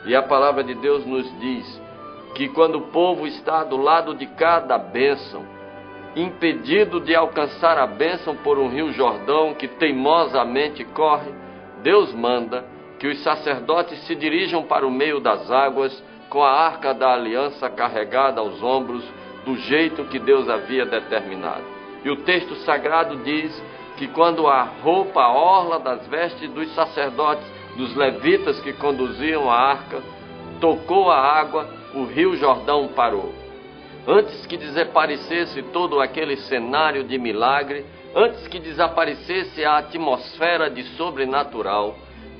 E a palavra de Deus nos diz que quando o povo está do lado de cada bênção, impedido de alcançar a bênção por um rio Jordão que teimosamente corre, Deus manda que os sacerdotes se dirijam para o meio das águas com a arca da aliança carregada aos ombros, do jeito que Deus havia determinado. E o texto sagrado diz que quando a roupa, a orla das vestes dos sacerdotes, dos levitas que conduziam a arca, tocou a água, o rio Jordão parou. Antes que desaparecesse todo aquele cenário de milagre, antes que desaparecesse a atmosfera de sobrenatural,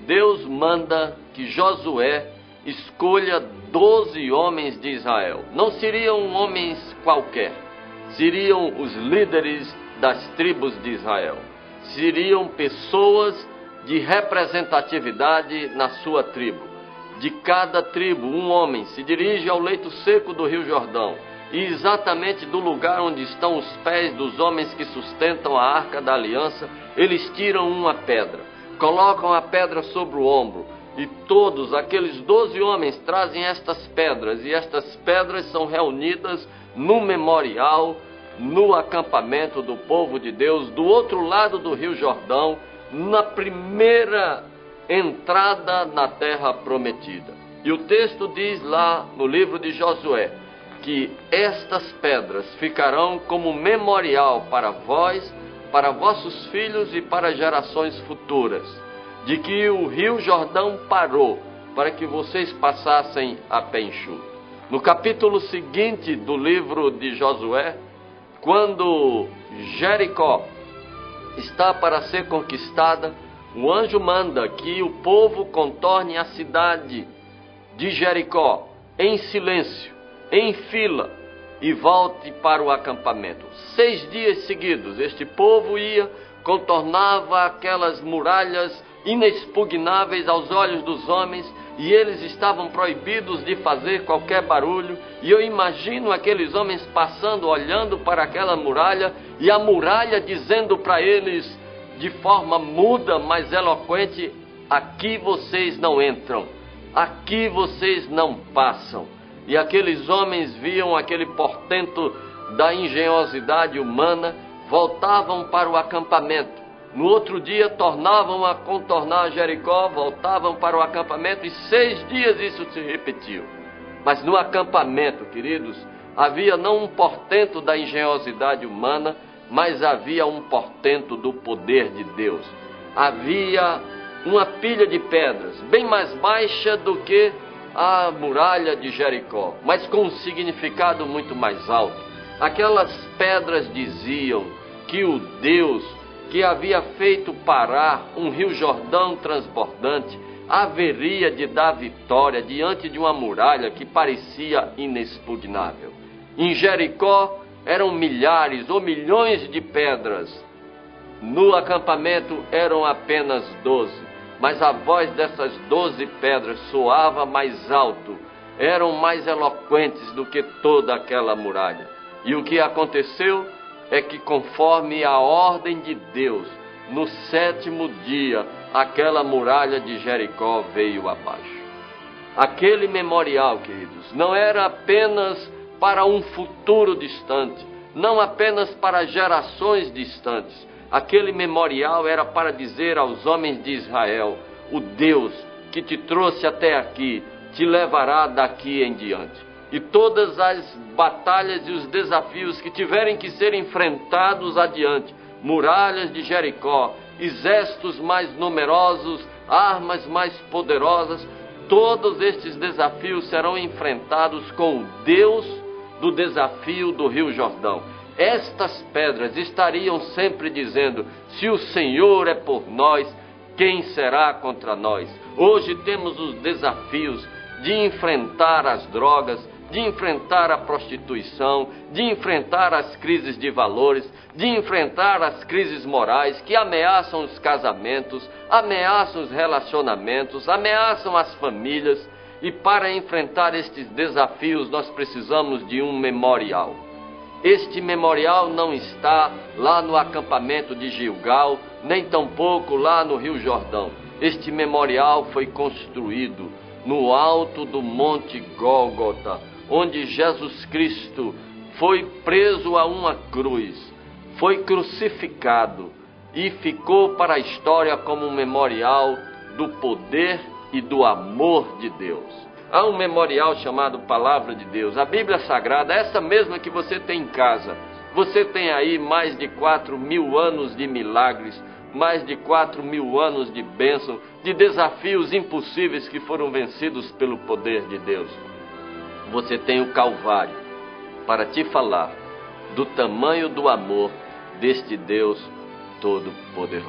Deus manda que Josué escolha 12 homens de Israel. Não seriam homens qualquer, seriam os líderes das tribos de Israel. Seriam pessoas de representatividade na sua tribo. De cada tribo, um homem se dirige ao leito seco do rio Jordão, e exatamente do lugar onde estão os pés dos homens que sustentam a arca da aliança, eles tiram uma pedra, colocam a pedra sobre o ombro, e todos aqueles 12 homens trazem estas pedras, e estas pedras são reunidas no memorial, no acampamento do povo de Deus, do outro lado do rio Jordão, na primeira entrada na terra prometida. E o texto diz lá no livro de Josué, que estas pedras ficarão como memorial para vós, para vossos filhos e para gerações futuras, de que o rio Jordão parou para que vocês passassem a pé enxuto. No capítulo seguinte do livro de Josué, quando Jericó está para ser conquistada, o anjo manda que o povo contorne a cidade de Jericó em silêncio, em fila, e volte para o acampamento. 6 dias seguidos, este povo ia, contornava aquelas muralhas inexpugnáveis aos olhos dos homens, e eles estavam proibidos de fazer qualquer barulho. E eu imagino aqueles homens passando, olhando para aquela muralha, e a muralha dizendo para eles, de forma muda, mas eloquente: aqui vocês não entram, aqui vocês não passam. E aqueles homens viam aquele portento da engenhosidade humana, voltavam para o acampamento. No outro dia tornavam a contornar Jericó, voltavam para o acampamento, e 6 dias isso se repetiu. Mas no acampamento, queridos, havia não um portento da engenhosidade humana, mas havia um portento do poder de Deus. Havia uma pilha de pedras, bem mais baixa do que a muralha de Jericó, mas com um significado muito mais alto. Aquelas pedras diziam que o Deus que havia feito parar um rio Jordão transbordante haveria de dar vitória diante de uma muralha que parecia inexpugnável. Em Jericó eram milhares ou milhões de pedras, no acampamento eram apenas 12. Mas a voz dessas 12 pedras soava mais alto, eram mais eloquentes do que toda aquela muralha. E o que aconteceu é que, conforme a ordem de Deus, no 7º dia, aquela muralha de Jericó veio abaixo. Aquele memorial, queridos, não era apenas para um futuro distante, não apenas para gerações distantes. Aquele memorial era para dizer aos homens de Israel: o Deus que te trouxe até aqui te levará daqui em diante. E todas as batalhas e os desafios que tiverem que ser enfrentados adiante, muralhas de Jericó, exércitos mais numerosos, armas mais poderosas, todos estes desafios serão enfrentados com o Deus do desafio do Rio Jordão. Estas pedras estariam sempre dizendo: se o Senhor é por nós, quem será contra nós? Hoje temos os desafios de enfrentar as drogas, de enfrentar a prostituição, de enfrentar as crises de valores, de enfrentar as crises morais que ameaçam os casamentos, ameaçam os relacionamentos, ameaçam as famílias. E para enfrentar estes desafios nós precisamos de um memorial. Este memorial não está lá no acampamento de Gilgal, nem tampouco lá no Rio Jordão. Este memorial foi construído no alto do Monte Gólgota, onde Jesus Cristo foi preso a uma cruz, foi crucificado e ficou para a história como um memorial do poder e do amor de Deus. Há um memorial chamado Palavra de Deus, a Bíblia Sagrada, essa mesma que você tem em casa. Você tem aí mais de 4.000 anos de milagres, mais de 4.000 anos de bênção, de desafios impossíveis que foram vencidos pelo poder de Deus. Você tem o Calvário para te falar do tamanho do amor deste Deus Todo-Poderoso.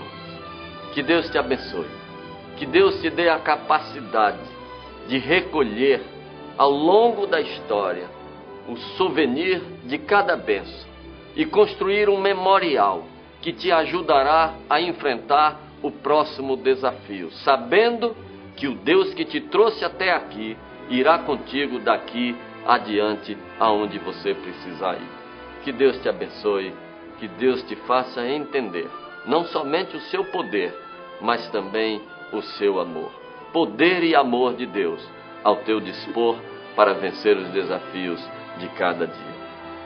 Que Deus te abençoe. Que Deus te dê a capacidade de recolher ao longo da história o souvenir de cada bênção e construir um memorial que te ajudará a enfrentar o próximo desafio, sabendo que o Deus que te trouxe até aqui irá contigo daqui adiante aonde você precisar ir. Que Deus te abençoe, que Deus te faça entender não somente o seu poder, mas também o seu amor. Poder e amor de Deus ao teu dispor para vencer os desafios de cada dia.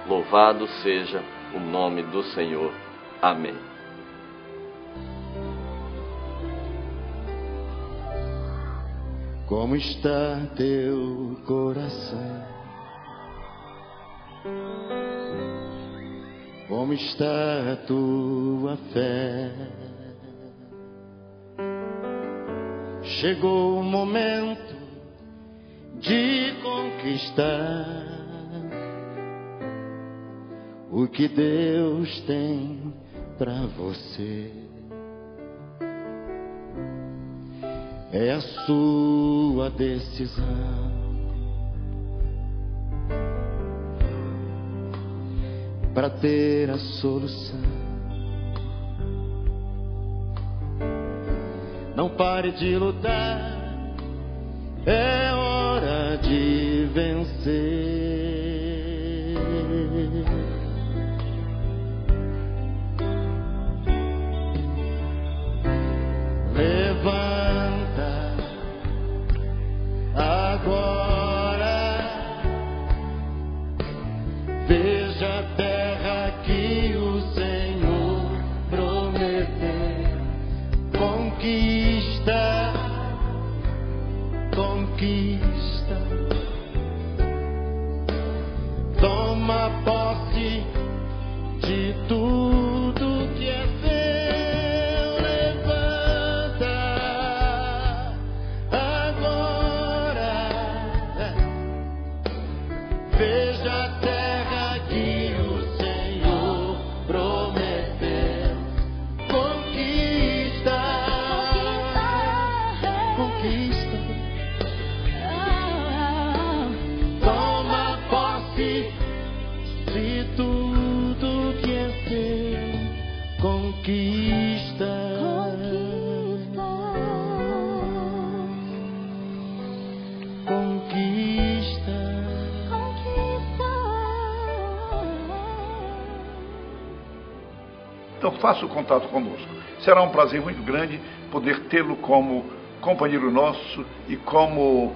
Louvado seja o nome do Senhor. Amém. Como está teu coração? Como está a tua fé? Chegou o momento de conquistar o que Deus tem para você. É a sua decisão. Para ter a solução. Não pare de lutar, é hora de vencer. Levanta agora, veja a terra que o Senhor prometeu. Conquista, conquista. Toma posse de tudo que é seu. Levanta agora, veja a terra que o Senhor prometeu. Conquista, conquista. Toma posse de tudo que é seu. Conquista, conquista. Então faça o contato conosco. Será um prazer muito grande poder tê-lo como companheiro nosso e como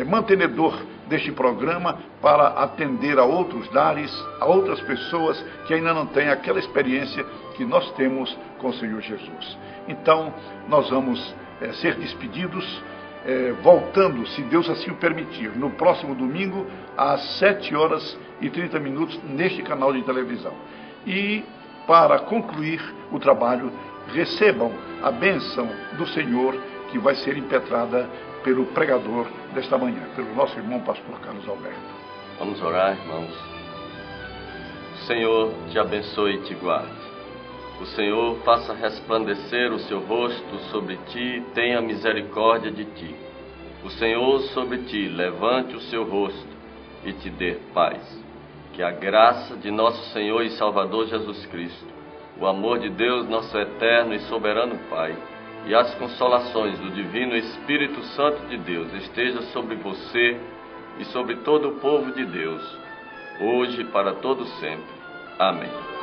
mantenedor deste programa para atender a outros lares, a outras pessoas que ainda não têm aquela experiência que nós temos com o Senhor Jesus. Então, nós vamos ser despedidos, voltando, se Deus assim o permitir, no próximo domingo, às 7h30, neste canal de televisão. E, para concluir o trabalho, recebam a bênção do Senhor que vai ser impetrada pelo pregador desta manhã, pelo nosso irmão pastor Carlos Alberto. Vamos orar, irmãos. O Senhor te abençoe e te guarde. O Senhor faça resplandecer o seu rosto sobre ti e tenha misericórdia de ti. O Senhor sobre ti levante o seu rosto e te dê paz. Que a graça de nosso Senhor e Salvador Jesus Cristo, o amor de Deus, nosso eterno e soberano Pai, e as consolações do Divino Espírito Santo de Deus esteja sobre você e sobre todo o povo de Deus, hoje e para todo sempre. Amém.